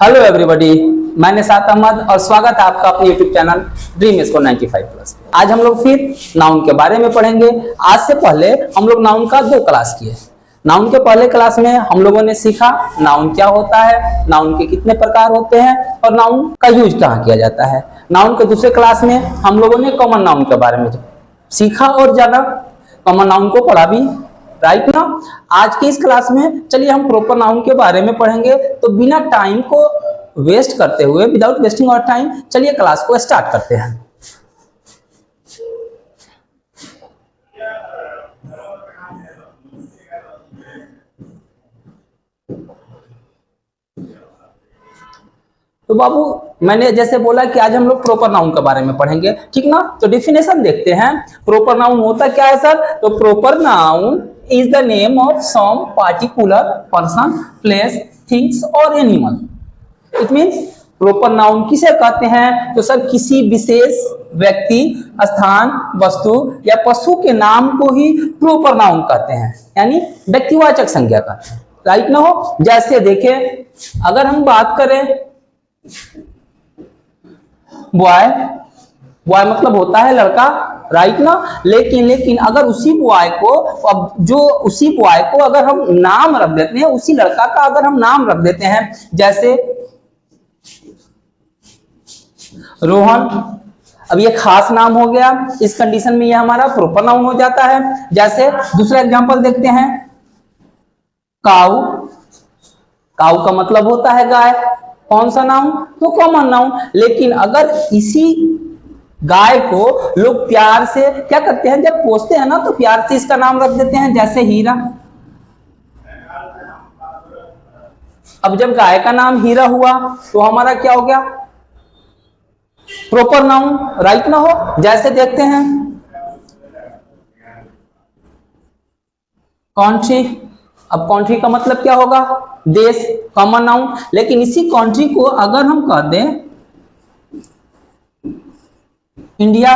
Hello everybody, मैं निशात अहमद और स्वागत है आपका अपने यूट्यूब चैनल ड्रीम स्कोर 95+। आज हम लोग फिर नाउन के बारे में पढ़ेंगे। आज से पहले हम लोग नाउन का 2 क्लास किए। नाउन के पहले क्लास में हम लोगों ने सीखा नाउन क्या होता है, नाउन के कितने प्रकार होते हैं और नाउन का यूज कहाँ किया जाता है। नाउन के दूसरे क्लास में हम लोगों ने कॉमन नाउन के बारे में सीखा और जाना, कॉमन नाउन को पढ़ा भी, राइट ना। आज की इस क्लास में चलिए हम प्रॉपर नाउन के बारे में पढ़ेंगे। तो बिना टाइम को वेस्ट करते हुए, विदाउट वेस्टिंग और टाइम, चलिए क्लास को स्टार्ट करते हैं। तो बाबू, मैंने जैसे बोला कि आज हम लोग प्रॉपर नाउन के बारे में पढ़ेंगे, ठीक ना। तो डेफिनेशन देखते हैं। प्रॉपर नाउन होता क्या है सर? तो proper noun is the name of some particular person, place, things or animal. It means proper noun किसे कहते हैं? तो सर किसी विशेष व्यक्ति, स्थान, वस्तु या पशु के नाम को ही proper noun कहते हैं, यानी व्यक्तिवाचक संज्ञा कहते हैं, राइट ना हो। जैसे देखें, अगर हम बात करें बॉय, बॉय मतलब होता है लड़का, राइट ना। लेकिन अगर उसी बॉय को, उसी बॉय को अगर हम नाम रख देते हैं, उसी लड़का का अगर हम नाम रख देते हैं, जैसे रोहन, अब ये खास नाम हो गया, इस कंडीशन में ये हमारा प्रॉपर नाउन हो जाता है। जैसे दूसरा एग्जांपल देखते हैं, काऊ, काऊ का मतलब होता है गाय, कौन सा नाउन? तो कॉमन नाउन। लेकिन अगर इसी गाय को लोग प्यार से क्या करते हैं, जब पोसते हैं ना, तो प्यार से इसका नाम रख देते हैं, जैसे हीरा। अब जब गाय का नाम हीरा हुआ तो हमारा क्या हो गया? प्रॉपर नाउन, राइट ना हो। जैसे देखते हैं कंट्री, अब कंट्री का मतलब क्या होगा? देश, कॉमन नाउन। लेकिन इसी कंट्री को अगर हम कह दें इंडिया,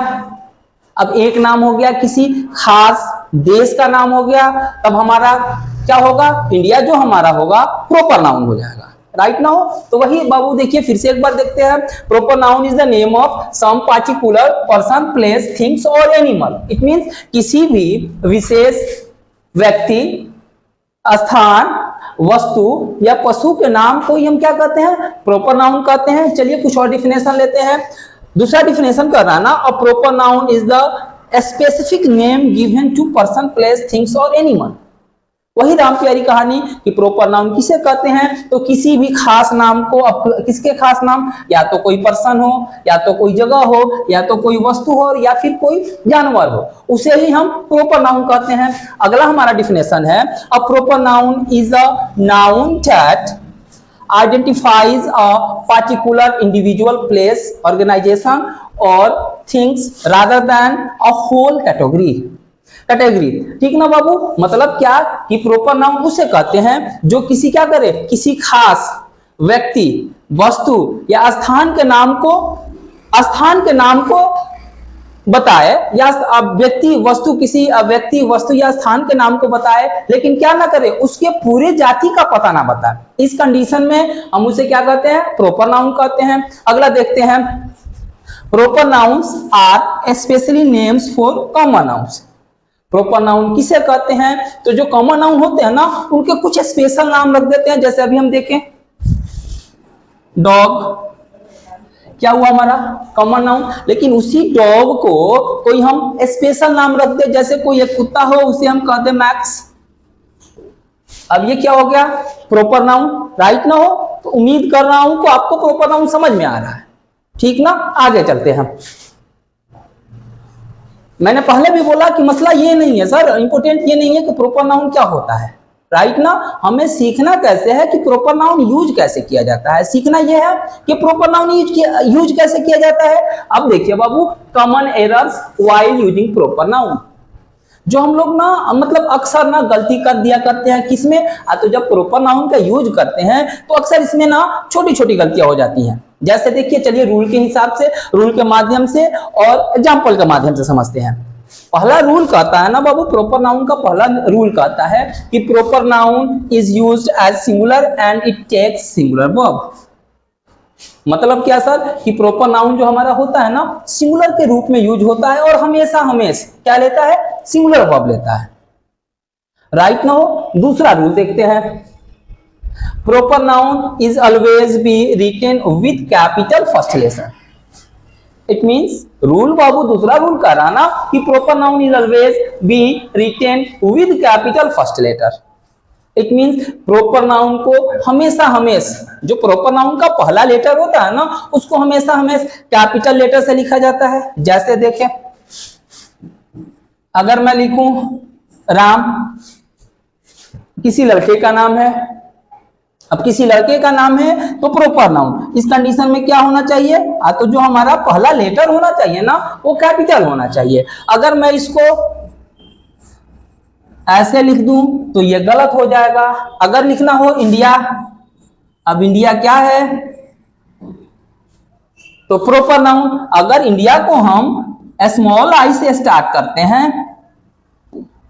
अब एक नाम हो गया, किसी खास देश का नाम हो गया, तब हमारा क्या होगा? इंडिया जो हमारा होगा प्रॉपर नाउन हो जाएगा, राइट ना हो। तो वही बाबू देखिए, फिर से एक बार देखते हैं। Proper noun is the name of some particular person, place, things और एनिमल। इट मींस किसी भी विशेष व्यक्ति, स्थान, वस्तु या पशु के नाम को ही हम क्या कहते हैं? प्रॉपर नाउन कहते हैं। चलिए कुछ और डिफिनेशन लेते हैं। दूसरा डिफिनेशन कर रहा ना, a proper noun is the specific name given to person, place, things और एनिमल। वही राम प्यारी कहानी कि प्रॉपर नाउन किसे कहते हैं? तो किसी भी खास नाम को, किसके खास नाम? या तो कोई पर्सन हो, या तो कोई जगह हो, या तो कोई वस्तु हो, या फिर कोई जानवर हो, उसे ही हम प्रॉपर नाउन कहते हैं। अगला हमारा डिफिनेशन है, अ proper noun is a noun that identifies a particular individual, place, organization or things rather than a whole category। ठीक ना बाबू। मतलब क्या कि प्रॉपर नाउन उसे कहते हैं जो किसी क्या करे, किसी खास व्यक्ति, वस्तु या स्थान के नाम को बताए, या व्यक्ति वस्तु, किसी व्यक्ति वस्तु या स्थान के नाम को बताए, लेकिन क्या ना करे, उसके पूरे जाति का पता ना बताए। इस कंडीशन में हम उसे क्या कहते हैं? प्रॉपर नाउन कहते हैं। अगला देखते हैं, proper nouns are specially names for common nouns. Proper noun किसे कहते हैं? तो जो कॉमन नाउन होते हैं ना, उनके कुछ स्पेशल नाम रख देते हैं। जैसे अभी हम देखें, डॉग क्या हुआ हमारा? Common noun. लेकिन उसी डॉग को कोई हम स्पेशल नाम रख दे, जैसे कोई एक कुत्ता हो, उसे हम कह दे मैक्स, अब ये क्या हो गया? प्रॉपर नाउन, राइट ना हो। तो उम्मीद कर रहा हूं कि आपको प्रॉपर नाउन समझ में आ रहा है, ठीक ना। आगे चलते हैं। मैंने पहले भी बोला कि मसला ये नहीं है सर, इंपॉर्टेंट ये नहीं है कि प्रॉपर नाउन क्या होता है, राइट ना। हमें सीखना कैसे है कि प्रॉपर नाउन यूज कैसे किया जाता है। सीखना यह है कि प्रॉपर नाउन यूज कैसे किया जाता है। अब देखिए बाबू, common errors while using proper noun, जो हम लोग ना मतलब अक्सर ना गलती कर दिया करते हैं, किसमें? तो जब प्रॉपर नाउन का यूज करते हैं तो अक्सर इसमें ना छोटी छोटी गलतियां हो जाती हैं। जैसे देखिए, चलिए रूल के हिसाब से, रूल के माध्यम से और एग्जाम्पल के माध्यम से समझते हैं। पहला रूल कहता है ना बाबू, प्रॉपर नाउन का पहला रूल कहता है कि proper noun is used as singular and it takes singular verb. मतलब क्या सर कि प्रॉपर नाउन जो हमारा होता है ना सिंगुलर के रूप में यूज होता है और हमेशा हमेशा क्या लेता है, सिंगुलर वर्ब लेता है। राइट ना हो। दूसरा रूल देखते हैं, proper noun is always be written with capital first letter. It means rule बाबू दूसरा रूल कह रहा ना कि proper noun is always be written with capital first letter. It means proper noun को हमेशा हमेशा जो प्रॉपर नाउन का पहला लेटर होता है ना उसको हमेशा हमेशा कैपिटल लेटर से लिखा जाता है। जैसे देखें, अगर मैं लिखूं राम, किसी लड़के का नाम है, अब किसी लड़के का नाम है तो प्रॉपर नाउन इस कंडीशन में क्या होना चाहिए, तो जो हमारा पहला लेटर होना चाहिए ना वो कैपिटल होना चाहिए। अगर मैं इसको ऐसे लिख दूं तो ये गलत हो जाएगा। अगर लिखना हो इंडिया, अब इंडिया क्या है तो प्रॉपर नाउन, अगर इंडिया को हम स्मॉल आई से स्टार्ट करते हैं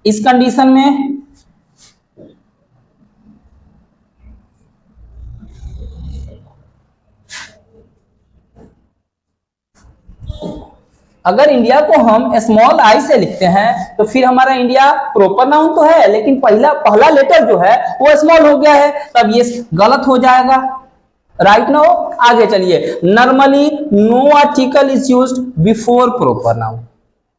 इस कंडीशन में अगर इंडिया को हम स्मॉल आई से लिखते हैं तो फिर हमारा इंडिया प्रॉपर नाउन तो है लेकिन पहला लेटर जो है वो स्मॉल हो गया है, तब ये गलत हो जाएगा। राइट ना हो। आगे चलिए, normally no article is used before proper noun.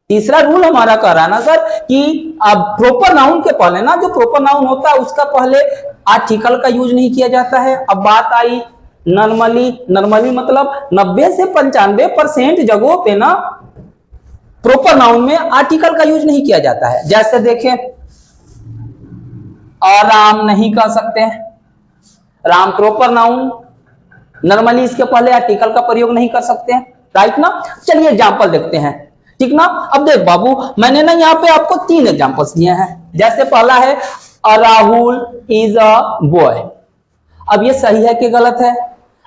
तीसरा रूल हमारा कह रहा है ना सर कि अब प्रॉपर नाउन के पहले ना जो प्रॉपर नाउन होता है उसका पहले आर्टिकल का यूज नहीं किया जाता है। अब बात आई नॉर्मली, नॉर्मली मतलब 90 से 95% जगहों पे ना प्रॉपर नाउन में आर्टिकल का यूज नहीं किया जाता है। जैसे देखें, राम नहीं कह सकते, राम प्रॉपर नाउन, नॉर्मली इसके पहले आर्टिकल का प्रयोग नहीं कर सकते हैं। राइट ना। चलिए एग्जांपल देखते हैं, ठीक ना। अब देख बाबू, मैंने ना यहाँ पे आपको 3 एग्जांपल्स दिए हैं। जैसे पहला है राहुल इज अ बॉय। अब ये सही है कि गलत है?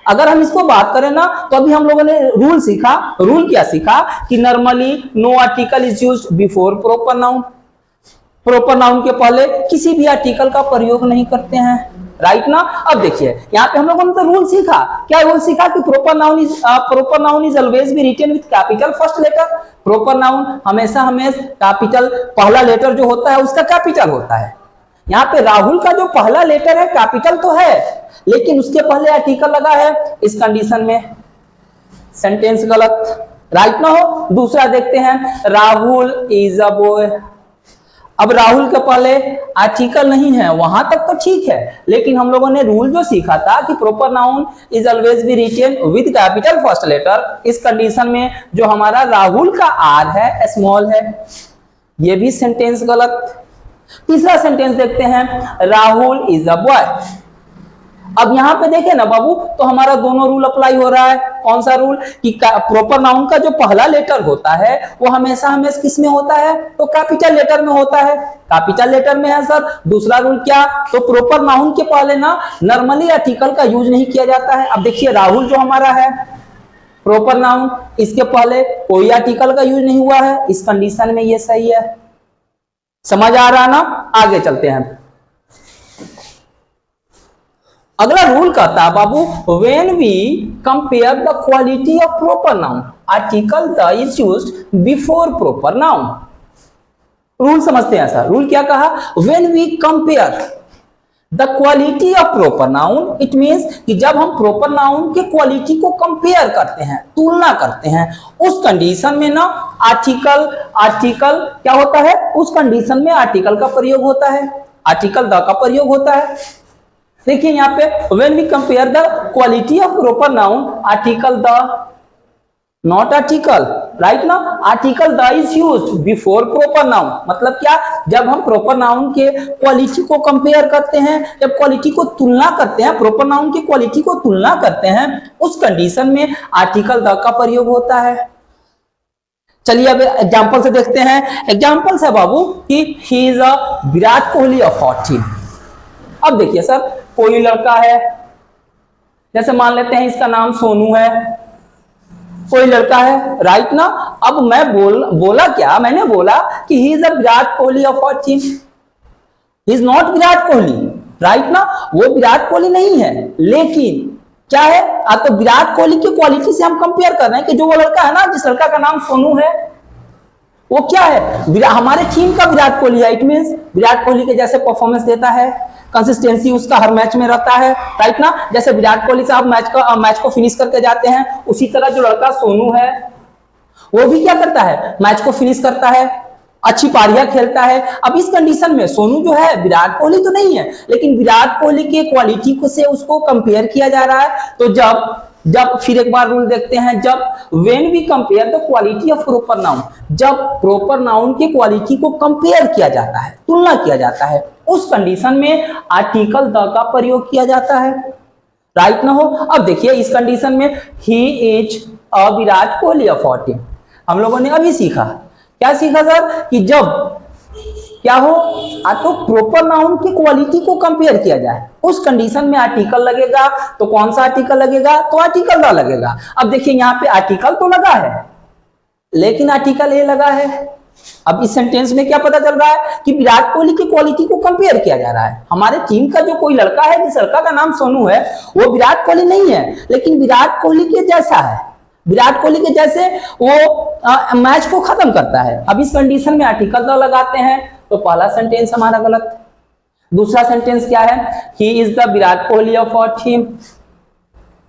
अगर हम इसको बात करें ना तो अभी हम लोगों ने रूल सीखा। रूल क्या सीखा कि normally no article is used before proper noun. Proper noun के पहले किसी भी आर्टिकल का प्रयोग नहीं करते हैं। राइट ना। अब देखिए यहाँ पे हम लोगों ने तो रूल सीखा। क्या रूल सीखा कि proper noun is always be written with capital first letter. Proper noun हमेशा हमेशा कैपिटल पहला लेटर जो होता है उसका कैपिटल होता है। यहाँ पे राहुल का जो पहला लेटर है कैपिटल तो है लेकिन उसके पहले आर्टिकल लगा है, इस कंडीशन में सेंटेंस गलत। राइट ना हो। दूसरा देखते हैं, राहुल इज अ बॉय। अब राहुल के पहले आर्टिकल नहीं है, वहां तक तो ठीक है, लेकिन हम लोगों ने रूल जो सीखा था कि proper noun is always be written with capital first letter, इस कंडीशन में जो हमारा राहुल का आर है स्मॉल है, ये भी सेंटेंस गलत। तीसरा सेंटेंस देखते हैं, राहुल इज अ बॉय। अब यहां पे देखें ना बाबू तो हमारा दोनों रूल अप्लाई हो रहा है। कौन सा रूल कि प्रॉपर नाउन का जो पहला लेटर होता है वो हमेशा हमेशा किस में होता है तो कैपिटल लेटर में होता है। कैपिटल लेटर में है सर। दूसरा रूल क्या, तो प्रॉपर नाउन के पहले ना नॉर्मली आर्टिकल का यूज नहीं किया जाता है। अब देखिए राहुल जो हमारा है प्रॉपर नाउन, इसके पहले कोई आर्टिकल का यूज नहीं हुआ है, इस कंडीशन में ये सही है। समझ आ रहा ना। आगे चलते हैं। अगला रूल कहता है बाबू, when we compare the quality of proper noun, article the is used before proper noun। Rule समझते हैं सर। रूल क्या कहा, when we compare the quality of proper noun, it means कि जब हम proper noun के क्वालिटी को compare करते हैं, तुलना करते हैं, उस कंडीशन में ना आर्टिकल क्या होता है, उस कंडीशन में आर्टिकल का प्रयोग होता है, आर्टिकल द का प्रयोग होता है। देखिए यहाँ पे when we compare the quality of proper noun, article the not article, right ना। article the is used before proper noun, मतलब क्या, जब हम proper noun के क्वालिटी को कंपेयर करते हैं, जब क्वालिटी को तुलना करते हैं, proper noun की क्वालिटी को तुलना करते हैं, उस कंडीशन में आर्टिकल द का प्रयोग होता है। चलिए अब एग्जांपल से देखते हैं। एग्जांपल है बाबू कि he is a Virat Kohli of 14। अब देखिए सर, कोई लड़का है, जैसे मान लेते हैं इसका नाम सोनू है, कोई लड़का है। राइट ना। अब मैं बोला क्या, मैंने बोला कि ही is a Virat Kohli of 14। He is not Virat Kohli. Right ना। वो विराट कोहली नहीं है, लेकिन क्या है? तो विराट कोहली की क्वालिटी से हम कंपेयर कर रहे हैं कि जो वो लड़का है ना, जिस लड़का का नाम सोनू है, वो क्या है? हमारे टीम का विराट कोहली है। इट मींस विराट कोहली के जैसे परफॉर्मेंस देता है, कंसिस्टेंसी उसका हर मैच में रहता है, राइट ना? जैसे विराट कोहली साहब मैच को फिनिश करके जाते हैं, उसी तरह जो लड़का सोनू है वो भी क्या करता है? मैच को फिनिश करता है, अच्छी पारियां खेलता है। अब इस कंडीशन में सोनू जो है विराट कोहली तो नहीं है, लेकिन विराट कोहली के क्वालिटी को से उसको कंपेयर किया जा रहा है। तो जब फिर एक बार रूल देखते हैं, जब when we compare the quality of proper noun, जब प्रॉपर नाउन की क्वालिटी को कंपेयर किया जाता है, तुलना किया जाता है, उस कंडीशन में आर्टिकल द का प्रयोग किया जाता है, राइट ना हो? अब देखिए इस कंडीशन में he is a Virat Kohli of our team, हम लोगों ने अभी सीखा। क्या सीखा सर? कि जब क्या हो, तो प्रॉपर नाउन की क्वालिटी को कंपेयर किया जाए, उस कंडीशन में आर्टिकल लगेगा। तो कौन सा आर्टिकल लगेगा? तो आर्टिकल द लगेगा। अब देखिए यहाँ पे आर्टिकल तो लगा है, लेकिन आर्टिकल ए लगा है। अब इस सेंटेंस में क्या पता चल रहा है? कि विराट कोहली की क्वालिटी को कंपेयर किया जा रहा है। हमारे टीम का जो कोई लड़का है, जिस लड़का का नाम सोनू है, वो विराट कोहली नहीं है, लेकिन विराट कोहली के जैसा है, विराट कोहली के जैसे वो मैच को खत्म करता है। अब इस कंडीशन में आर्टिकल द लगाते हैं, तो पहला सेंटेंस हमारा गलत। दूसरा सेंटेंस क्या है? He is the Virat Kohli of our team,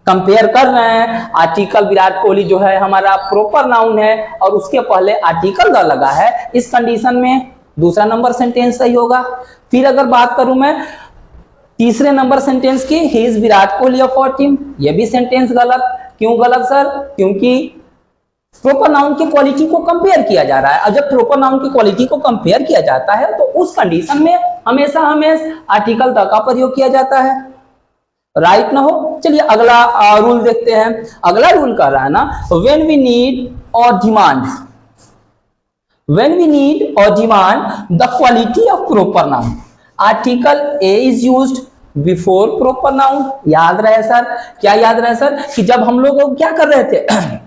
compare कर रहे हैं। आर्टिकल विराट कोहली जो है हमारा प्रॉपर नाउन है और उसके पहले आर्टिकल द लगा है। इस कंडीशन में दूसरा नंबर सेंटेंस सही होगा। फिर अगर बात करूं मैं तीसरे नंबर सेंटेंस की, he is Virat Kohli of our team, ये भी सेंटेंस गलत। क्यों गलत सर? क्योंकि प्रॉपर नाउन की क्वालिटी को कंपेयर किया जा रहा है, और जब प्रॉपर नाउन की क्वालिटी को कंपेयर किया जाता है तो उस कंडीशन में हमेशा आर्टिकल द का प्रयोग किया जाता है, राइट ना हो? चलिए अगला रूल देखते हैं। अगला रूल कह रहा है ना, व्हेन वी नीड और डिमांड, व्हेन वी नीड और demand the quality of proper noun, article a is used before proper noun. याद रहे सर? क्या याद रहे सर? कि जब हम लोग क्या कर रहे थे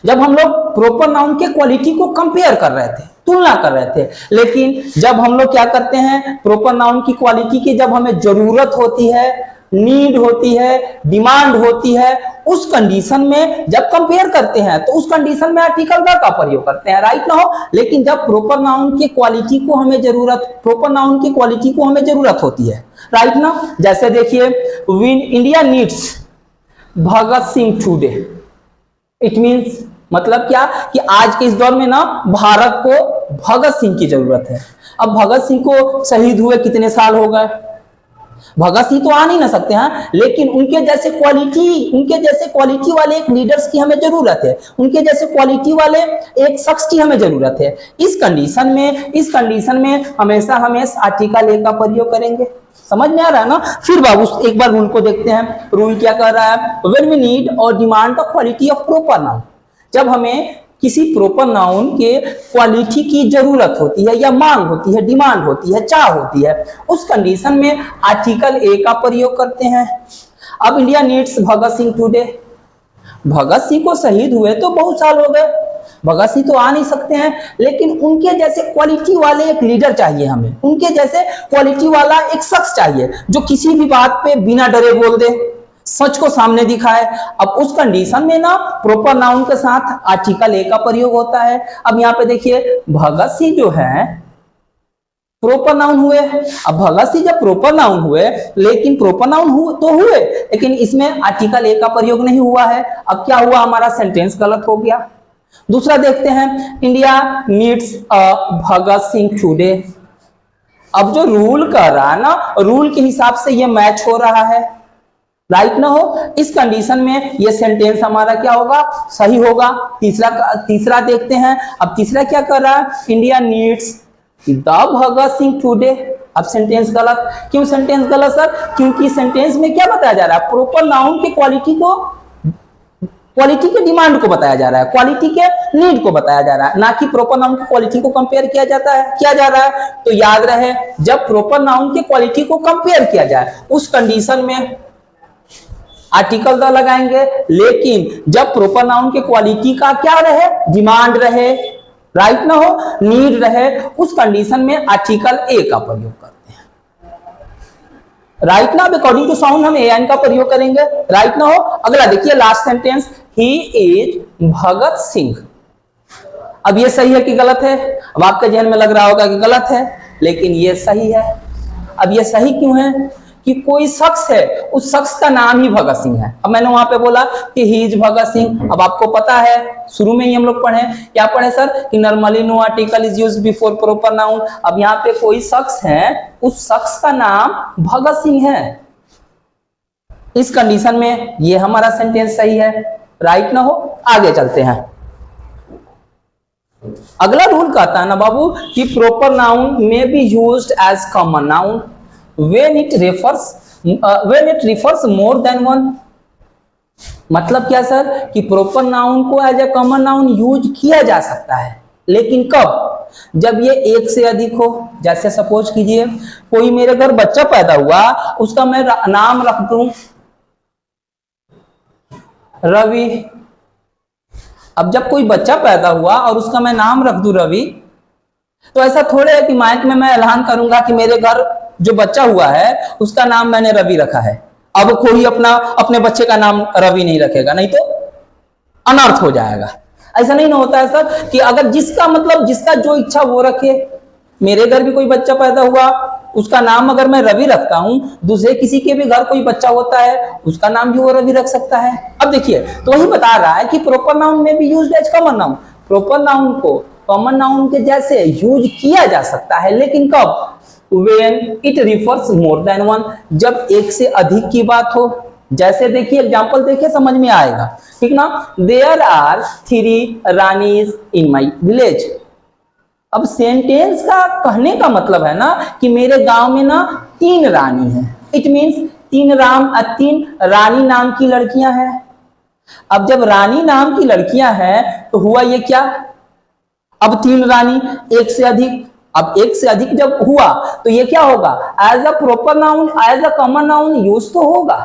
जब हम लोग प्रॉपर नाउन के क्वालिटी को कंपेयर कर रहे थे, तुलना कर रहे थे, लेकिन जब हम लोग क्या करते हैं, प्रॉपर नाउन की क्वालिटी की जब हमें जरूरत होती है, नीड होती है, डिमांड होती है, उस कंडीशन में जब कंपेयर करते हैं तो उस कंडीशन में आर्टिकल द का प्रयोग करते हैं, राइट ना हो? लेकिन जब प्रॉपर नाउन की क्वालिटी को हमें जरूरत, प्रॉपर नाउन की क्वालिटी को हमें जरूरत होती है, राइट ना? जैसे देखिए, India needs Bhagat Singh today, it means मतलब क्या? कि आज के इस दौर में ना भारत को भगत सिंह की जरूरत है। अब भगत सिंह को शहीद हुए कितने साल हो गए? भगत सिंह तो आ नहीं ना सकते हैं, लेकिन उनके जैसे क्वालिटी वाले एक लीडर्स की हमें जरूरत है, उनके जैसे क्वालिटी वाले एक शख्स की हमें जरूरत है। इस कंडीशन में हमेशा आर्टिकल ए का प्रयोग करेंगे। समझ में आ रहा है ना? फिर बाबू एक बार रूल को देखते हैं। रूल क्या कर रहा है? व्हेन वी नीड और demand the quality of proper noun, जब हमें किसी प्रॉपर नाउन के क्वालिटी की जरूरत होती है, या मांग होती है, डिमांड होती है, चाह होती है, उस कंडीशन में आर्टिकल ए का प्रयोग करते हैं। अब India needs Bhagat Singh today, Bhagat Singh को शहीद हुए तो बहुत साल हो गए, भगत सिंह तो आ नहीं सकते हैं, लेकिन उनके जैसे क्वालिटी वाले एक लीडर चाहिए हमें, उनके जैसे क्वालिटी वाला एक शख्स चाहिए जो किसी भी बात पे बिना डरे बोल दे, सच को सामने दिखाए। अब उस कंडीशन में ना प्रॉपर नाउन के साथ आर्टिकल ए का प्रयोग होता है। अब यहाँ पे देखिए, भगत सिंह जो है प्रॉपर नाउन हुए। अब भगत सिंह जब प्रॉपर नाउन हुए, लेकिन प्रॉपर नाउन हुए, लेकिन इसमें आर्टिकल ए का प्रयोग नहीं हुआ है। अब क्या हुआ? हमारा सेंटेंस गलत हो गया। दूसरा देखते हैं, India needs Bhagat Singh today. अब जो रूल कर रहा है ना, रूल के हिसाब से ये मैच हो रहा है, राइट ना हो? इस कंडीशन में ये सेंटेंस हमारा क्या होगा? सही होगा। तीसरा देखते हैं। अब तीसरा क्या कर रहा है? India needs the Bhagat Singh today. अब सेंटेंस गलत। क्यों सेंटेंस गलत सर? क्योंकि सेंटेंस में क्या बताया जा रहा है? प्रॉपर नाउन की क्वालिटी के डिमांड को बताया जा रहा है, क्वालिटी के नीड को बताया जा रहा है, ना कि प्रॉपर नाउन की क्वालिटी को कंपेयर किया जा रहा है। तो याद रहे, जब प्रॉपर नाउन की क्वालिटी को कंपेयर किया जाए, उस कंडीशन में आर्टिकल द लगाएंगे, लेकिन जब प्रॉपर नाउन के क्वालिटी का क्या रहे? डिमांड रहे, राइट ना हो? नीड रहे, उस कंडीशन में आर्टिकल ए का प्रयोग करते हैं। राइट ना, अकॉर्डिंग टू साउंड हम एन का प्रयोग करेंगे, राइट ना हो। अगला देखिए last sentence, he is Bhagat Singh. अब ये सही है कि गलत है? अब आपके जहन में लग रहा होगा कि गलत है, लेकिन ये सही है। अब ये सही क्यों है? कि कोई शख्स है, उस शख्स का नाम ही भगत सिंह है। अब मैंने वहां पे बोला कि ही इज भगत सिंह। अब आपको पता है, शुरू में ही हम लोग पढ़े, क्या पढ़े सर? कि normally no article is used before proper noun. अब यहाँ पे कोई शख्स है, उस शख्स का नाम भगत सिंह है। इस कंडीशन में ये हमारा सेंटेंस सही है, राइट ना हो। आगे चलते हैं। अगला रूल कहता है ना बाबू कि proper noun may be used as common noun when it refers more than one। मतलब क्या सर? कि प्रॉपर नाउन को as a common noun use किया जा सकता है, लेकिन कब? जब ये एक से अधिक हो। जैसे सपोज कीजिए कोई मेरे घर बच्चा पैदा हुआ, उसका मैं नाम रख दूं रवि। अब जब कोई बच्चा पैदा हुआ और उसका मैं नाम रख दूं रवि, तो ऐसा थोड़े है कि माइक में मैं ऐलान करूंगा कि मेरे घर जो बच्चा हुआ है उसका नाम मैंने रवि रखा है। अब कोई अपने बच्चे का नाम रवि नहीं रखेगा, नहीं तो अनर्थ हो जाएगा। ऐसा नहीं ना होता है सर कि अगर जिसका मतलब जिसका जो इच्छा वो रखे। मेरे घर भी कोई बच्चा पैदा हुआ, उसका नाम अगर मैं रवि रखता हूं, दूसरे किसी के भी घर कोई बच्चा होता है, उसका नाम भी वो रवि रख सकता है। अब देखिए, तो वही बता रहा है कि प्रॉपर नाउन में भी used as common noun. Proper noun को कॉमन नाउन के जैसे यूज किया जा सकता है, लेकिन कब? When it refers more than one, जब एक से अधिक की बात हो। जैसे देखिए एग्जांपल देखिए, समझ में आएगा, ठीक ना? There are 3 Rani's in my village। अब सेंटेंस का कहने का मतलब है ना कि मेरे गांव में ना 3 रानी है। इट मीन्स 3 रानी नाम की लड़कियां हैं। अब जब रानी नाम की लड़कियां हैं तो हुआ ये क्या? अब 3 रानी, एक से अधिक। अब एक से अधिक जब हुआ तो ये क्या होगा? As a proper noun, as a common noun use तो होगा,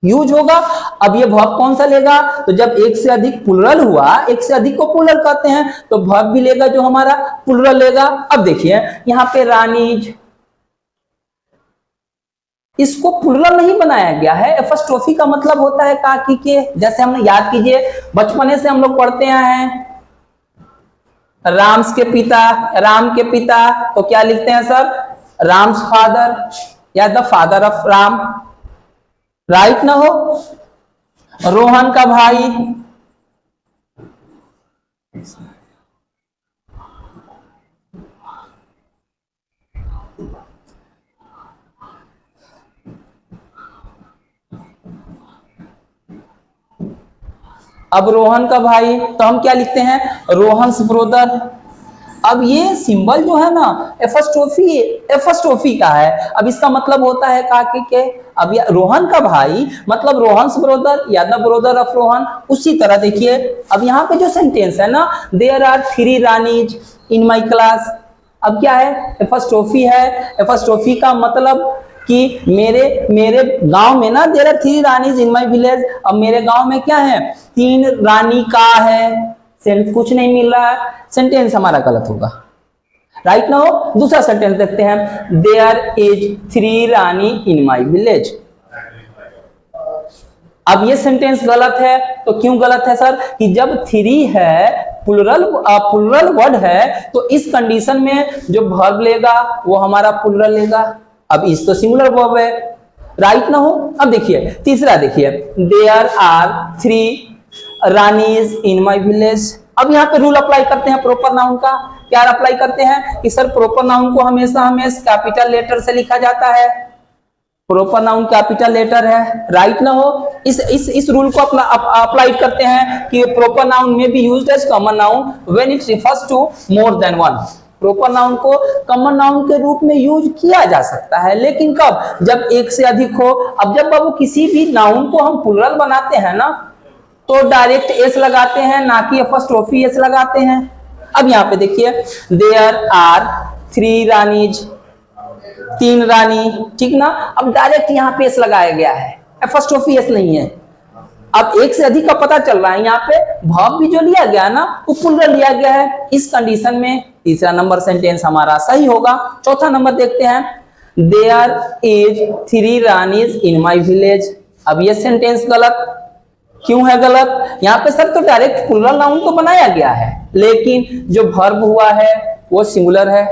यूज होगा। अब ये वर्ब कौन सा लेगा? तो जब एक से अधिक प्लुरल हुआ, एक से अधिक को प्लुरल कहते हैं, तो वर्ब भी लेगा जो हमारा प्लुरल लेगा। अब देखिए यहाँ पे रानीज, इसको प्लुरल नहीं बनाया गया है। एपॉस्ट्रोफी का मतलब होता है काकी के। जैसे हमने याद कीजिए, बचपने से हम लोग पढ़ते आए हैं राम के पिता, तो क्या लिखते हैं सर? राम्स फादर या the father of Ram, right ना हो। रोहन का भाई, अब रोहन का भाई तो हम क्या लिखते हैं? रोहन्स ब्रोदर। अब ये सिंबल जो है ना एपॉस्ट्रोफी का है। अब इसका मतलब होता है काकी के। अब ये रोहन का भाई मतलब रोहन्स ब्रोदर या द ब्रोदर ऑफ रोहन। उसी तरह देखिए अब यहाँ पे जो सेंटेंस है ना, there are 3 Ranis in my class. अब क्या है? एपॉस्ट्रोफी है। एपॉस्ट्रोफी का मतलब कि मेरे गांव में ना there are 3 Ranis in my village. अब मेरे गांव में क्या है? 3 रानी का है। सेंस कुछ नहीं मिल रहा है, सेंटेंस हमारा गलत होगा, राइट ना हो। दूसरा सेंटेंस देखते हैं, there is 3 Rani in my village. अब ये सेंटेंस गलत है। तो क्यों गलत है सर? कि जब 3 है, प्लुरल वर्ड है, तो इस कंडीशन में जो वर्ब लेगा वो हमारा प्लुरल लेगा। अब इस तो सिंगुलर वर्ब है, राइट ना हो। अब देखिए तीसरा देखिए, there are 3 Ranis in my village. अब यहाँ पे रूल अप्लाई करते हैं प्रॉपर नाउन का। क्या अप्लाई करते हैं कि सर प्रॉपर नाउन को हमेशा कैपिटल लेटर से लिखा जाता है। प्रॉपर नाउन कैपिटल लेटर है, राइट ना हो। इस रूल को अप्लाई करते हैं कि proper noun may be used as common noun when it refers to more than one. Proper noun को कॉमन नाउन के रूप में यूज किया जा सकता है, लेकिन कब? जब एक से अधिक हो। अब जब बाबू किसी भी नाउन को हम प्लुरल बनाते हैं ना, तो डायरेक्ट एस लगाते हैं, ना कि एपॉस्ट्रोफी एस लगाते हैं। अब यहाँ पे देखिए, देयर आर 3 रानीज, 3 रानी, ठीक ना। अब डायरेक्ट यहाँ पे एस लगाया गया है, एपॉस्ट्रोफी एस नहीं है। अब एक से अधिक का पता चल रहा है, यहाँ पे वर्ब भी जो लिया गया ना वो प्लुरल लिया गया है। इस कंडीशन में तीसरा नंबर सेंटेंस हमारा सही होगा। चौथा नंबर देखते हैं, there is 3 Ranis in my village. अब ये सेंटेंस गलत क्यों है? गलत यहाँ पे सर तो डायरेक्ट प्लूरल नाउन तो बनाया गया है, लेकिन जो वर्ब हुआ है वो सिंगुलर है,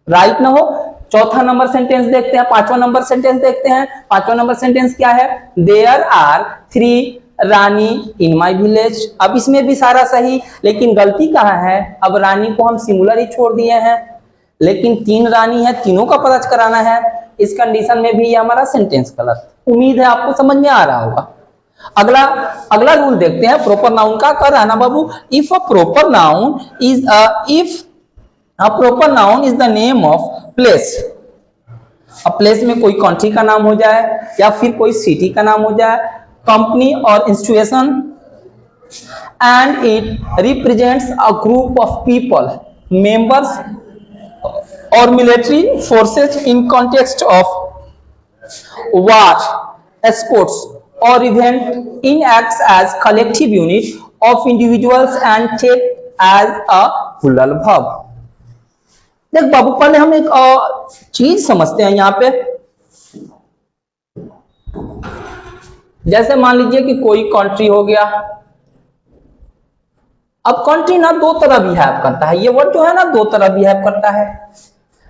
राइट ना हो। चौथा नंबर सेंटेंस देखते हैं, पांचवा नंबर सेंटेंस देखते हैं। पांचवा नंबर सेंटेंस क्या है? There are 3 Rani in my village. अब इसमें भी सारा सही, लेकिन गलती कहाँ है? अब रानी को हम सिंगुलर ही छोड़ दिए हैं, लेकिन 3 रानी है, तीनों का पता कराना है। इस कंडीशन में भी ये हमारा सेंटेंस गलत। उम्मीद है आपको समझ में आ रहा होगा। अगला अगला रूल देखते हैं प्रॉपर नाउन का। कर है ना बाबू, if a proper noun is A proper noun is the name of place। अब प्लेस में कोई कंट्री का नाम हो जाए या फिर कोई सिटी का नाम हो जाए, कंपनी और institution, and it represents a group of people, members और military forces in context of war, sports और event, in acts as collective unit of individuals and take as a plural verb. देख बाबू, पहले हम एक चीज समझते हैं यहाँ पे। जैसे मान लीजिए कि कोई कंट्री हो गया। अब कंट्री ना दो तरह बिहेव करता है, ये वर्ड जो है ना दो तरह बिहेव करता है,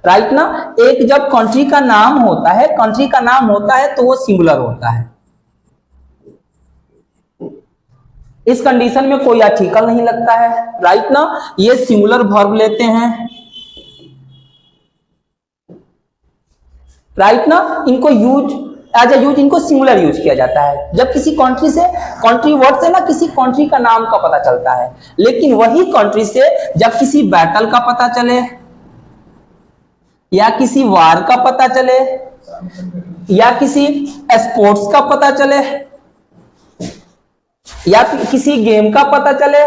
राइट ना। एक जब कंट्री का नाम होता है, कंट्री का नाम होता है तो वो सिंगुलर होता है। इस कंडीशन में कोई आर्टिकल नहीं लगता है, राइट ना। ये सिंगुलर वर्ब लेते हैं, राइट ना। इनको यूज एज ए यूज, इनको सिंगुलर यूज किया जाता है जब किसी कंट्री से, कंट्री वर्ड से ना किसी कंट्री का नाम का पता चलता है। लेकिन वही कंट्री से जब किसी बैटल का पता चले या किसी वार का पता चले या किसी स्पोर्ट्स का पता चले या किसी गेम का पता चले,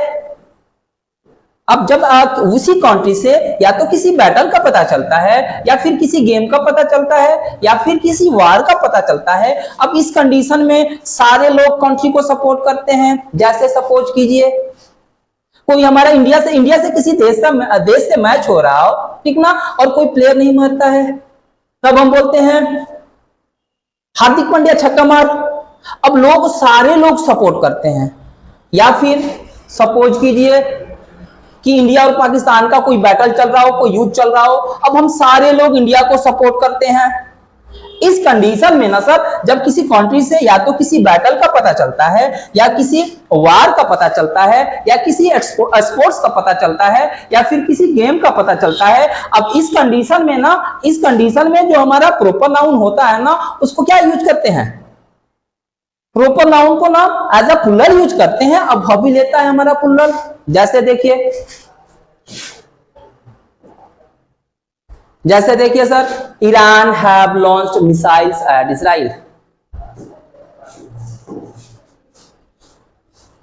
अब जब आप उसी कंट्री से या तो किसी बैटल का पता चलता है या फिर किसी गेम का पता चलता है या फिर किसी वार का पता चलता है, अब इस कंडीशन में सारे लोग कंट्री को सपोर्ट करते हैं। जैसे सपोज कीजिए कोई हमारा इंडिया से किसी देश से मैच हो रहा हो, ठीक ना, और कोई प्लेयर नहीं मारता है, तब हम बोलते हैं हार्दिक पांड्या छक्का मार। अब लोग सारे लोग सपोर्ट करते हैं। या फिर सपोज कीजिए कि इंडिया और पाकिस्तान का कोई बैटल चल रहा हो, कोई युद्ध चल रहा हो, अब हम सारे लोग इंडिया को सपोर्ट करते हैं। इस कंडीशन में ना सर, जब किसी कंट्री से या तो किसी बैटल का पता चलता है या किसी वार का पता चलता है या किसी स्पोर्ट्स का पता चलता है या फिर किसी गेम का पता चलता है, अब इस कंडीशन में ना, इस कंडीशन में जो हमारा प्रॉपर नाउन होता है ना, उसको क्या यूज करते हैं? प्रॉपर नाउन को ना एज अ प्लूरल यूज करते हैं। अब वर्ब भी लेता है हमारा प्लूरल। जैसे देखिए sir, Iran have launched missiles at Israel.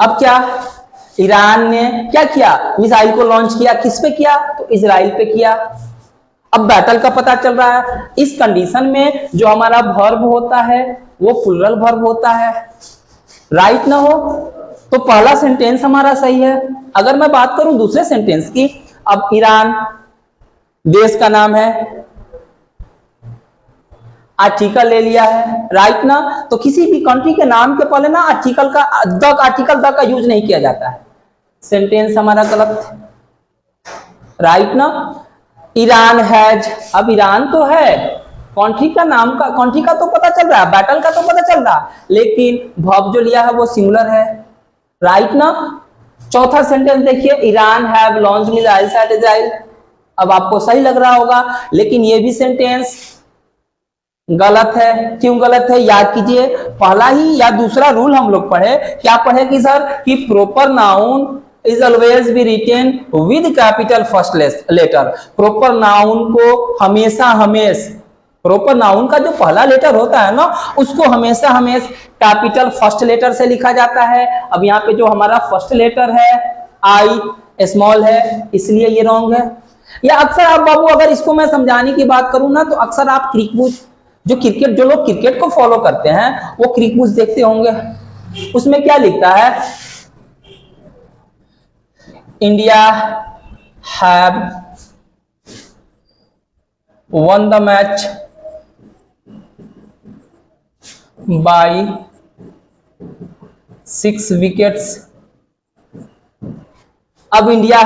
अब क्या ईरान ने क्या किया? मिसाइल को लॉन्च किया। किस पे किया? तो इजराइल पे किया। अब बैटल का पता चल रहा है। इस कंडीशन में जो हमारा वर्ब होता है वो प्लूरल वर्ब होता है, राइट ना हो। तो पहला सेंटेंस हमारा सही है। अगर मैं बात करूं दूसरे सेंटेंस की, अब ईरान देश का नाम है, आर्टिकल ले लिया है, राइट ना। तो किसी भी कंट्री के नाम के पहले ना आर्टिकल का यूज नहीं किया जाता है। सेंटेंस हमारा गलत, राइट ना। ईरान हैज, अब ईरान तो है, कंट्री का नाम का, कंट्री का तो पता चल रहा है, बैटल का तो पता चल रहा है, लेकिन वर्ब जो लिया है वो सिंगुलर है, राइट ना। चौथा सेंटेंस देखिए, Iran have launched missiles at Israel. अब आपको सही लग रहा होगा, लेकिन ये भी सेंटेंस गलत है। क्यों गलत है? याद कीजिए, पहला ही या दूसरा रूल हम लोग पढ़े, क्या पढ़े कि सर कि proper noun is always be written with capital first letter। Proper noun को हमेशा प्रॉपर नाउन का जो पहला लेटर होता है ना, उसको हमेशा कैपिटल फर्स्ट लेटर से लिखा जाता है। अब यहाँ पे जो हमारा फर्स्ट लेटर है आई स्मॉल है, इसलिए ये रॉन्ग है। या अक्सर आप बाबू, अगर इसको मैं समझाने की बात करूं ना, तो अक्सर आप क्रिकबुक, जो लोग क्रिकेट को फॉलो करते हैं वो क्रिकबुक देखते होंगे। उसमें क्या लिखता है? India have won the match by 6 wickets. अब इंडिया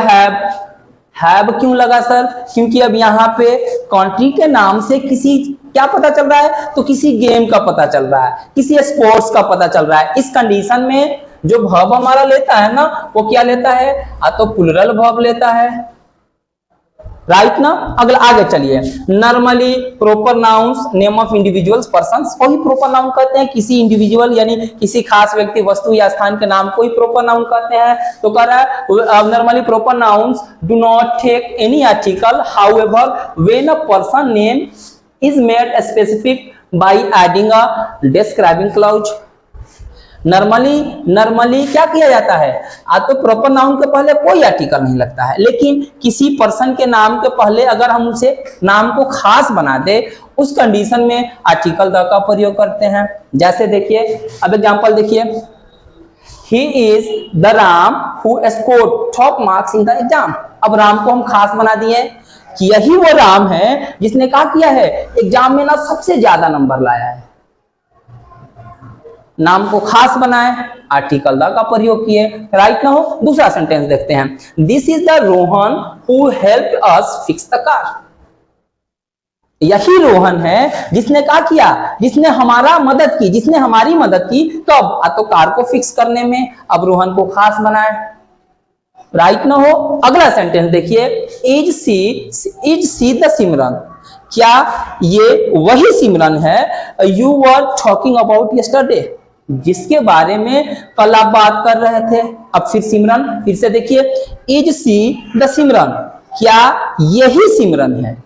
हैव क्यों लगा सर? क्योंकि अब यहाँ पे कंट्री के नाम से किसी क्या पता चल रहा है, तो किसी गेम का पता चल रहा है, किसी स्पोर्ट्स का पता चल रहा है। इस कंडीशन में जो वर्ब हमारा लेता है ना, वो क्या लेता है? तो प्लूरल वर्ब लेता है, राइट ना। अगला आगे चलिए, normally proper nouns name of individuals persons को ही प्रोपर नाउन कहते हैं। किसी इंडिविजुअल यानी किसी खास व्यक्ति, वस्तु या स्थान के नाम को ही प्रोपर नाउन कहते हैं। तो कह रहा है normally proper nouns do not take any article, however when a person name is made specific by adding a describing clause. Normally क्या किया जाता है? तो प्रॉपर नाउन के पहले कोई आर्टिकल नहीं लगता है, लेकिन किसी पर्सन के नाम के पहले अगर हम उसे नाम को खास बना दे, उस कंडीशन में आर्टिकल द का प्रयोग करते हैं। जैसे देखिए, अब एग्जांपल देखिए, ही is the Ram who scored top marks in the exam. अब राम को हम खास बना दिए कि यही वो राम है जिसने क्या किया है, एग्जाम में ना सबसे ज्यादा नंबर लाया है। नाम को खास बनाए, आर्टिकल द का प्रयोग किए, राइट ना हो। दूसरा सेंटेंस देखते हैं, this is the Rohan who helped us fix the car. यही रोहन है जिसने क्या किया, जिसने हमारा मदद की, जिसने हमारी मदद की कब? तो कार को फिक्स करने में। अब रोहन को खास बनाए, राइट ना हो। अगला सेंटेंस देखिए, इज सी द सिमरन। क्या ये वही सिमरन है you were talking about yesterday, जिसके बारे में कल आप बात कर रहे थे? अब फिर सिमरन, फिर से देखिए, इज सी द सिमरन, क्या यही सिमरन है,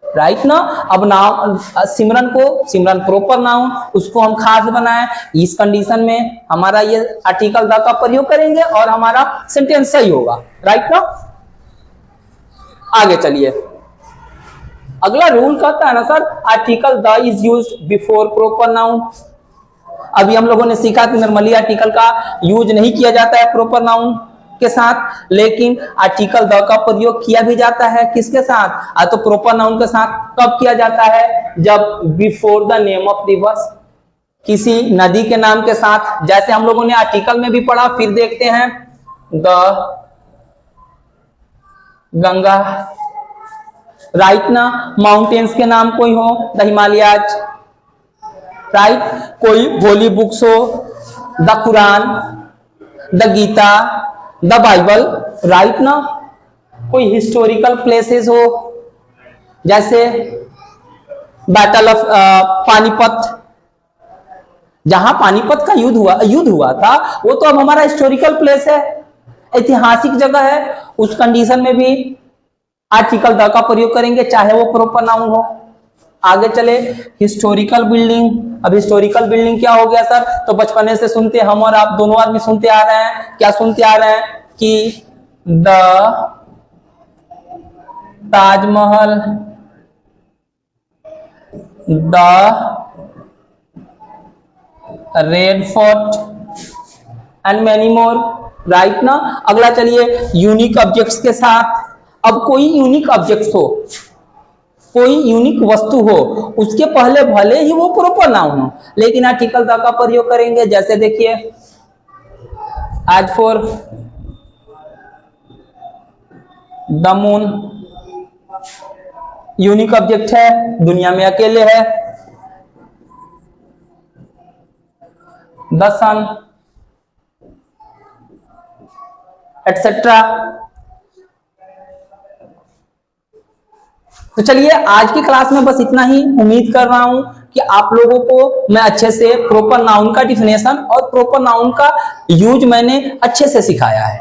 राइट ना। अब नाम सिमरन को, सिमरन प्रॉपर नाउन, उसको हम खास बनाए। इस कंडीशन में हमारा ये आर्टिकल द का प्रयोग करेंगे और हमारा सेंटेंस सही होगा, राइट ना। आगे चलिए, अगला रूल कहता है ना sir, article the is used before proper noun. अभी हम लोगों ने सीखा कि नॉर्मली आर्टिकल का यूज नहीं किया जाता है प्रॉपर नाउन के साथ, लेकिन आर्टिकल द का प्रयोग किया भी जाता है किसके साथ? तो प्रॉपर नाउन के साथ। कब किया जाता है? जब before the name of reverse, किसी नदी के नाम के साथ। जैसे हम लोगों ने आर्टिकल में भी पढ़ा, फिर देखते हैं, द गंगा, राइट ना। माउंटेन्स के नाम कोई हो, द हिमालयाज, राइट। कोई होली बुक्स हो, the Quran, the Gita, the Bible, right ना। कोई हिस्टोरिकल प्लेसेस हो, जैसे बैटल ऑफ पानीपत, जहां पानीपत का युद्ध हुआ था, वो तो अब हमारा हिस्टोरिकल प्लेस है, ऐतिहासिक जगह है। उस कंडीशन में भी आर्टिकल द का प्रयोग करेंगे, चाहे वो प्रॉपर नाउन हो। आगे चले, हिस्टोरिकल बिल्डिंग। अब हिस्टोरिकल बिल्डिंग क्या हो गया सर? तो बचपने से सुनते, हम और आप दोनों आदमी सुनते आ रहे हैं, क्या सुनते आ रहे हैं कि the Taj Mahal, the red fort and many more, right ना। अगला चलिए, यूनिक ऑब्जेक्ट्स के साथ। अब कोई यूनिक ऑब्जेक्ट हो, कोई यूनिक वस्तु हो, उसके पहले भले ही वो प्रॉपर नाउन हो, लेकिन आर्टिकल द का प्रयोग करेंगे। जैसे देखिए, as for the moon, unique object है, दुनिया में अकेले है। The sun, etcetera. तो चलिए, आज की क्लास में बस इतना ही। उम्मीद कर रहा हूं कि आप लोगों को मैं अच्छे से प्रॉपर नाउन का डिफिनेशन और प्रॉपर नाउन का यूज मैंने अच्छे से सिखाया है,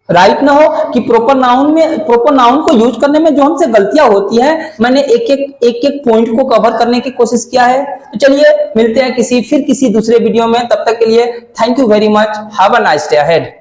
राइट ना हो। कि प्रॉपर नाउन को यूज करने में जो हमसे गलतियां होती है, मैंने एक पॉइंट को कवर करने की कोशिश किया है। तो चलिए, मिलते हैं किसी दूसरे वीडियो में। तब तक के लिए thank you very much, have a nice day ahead.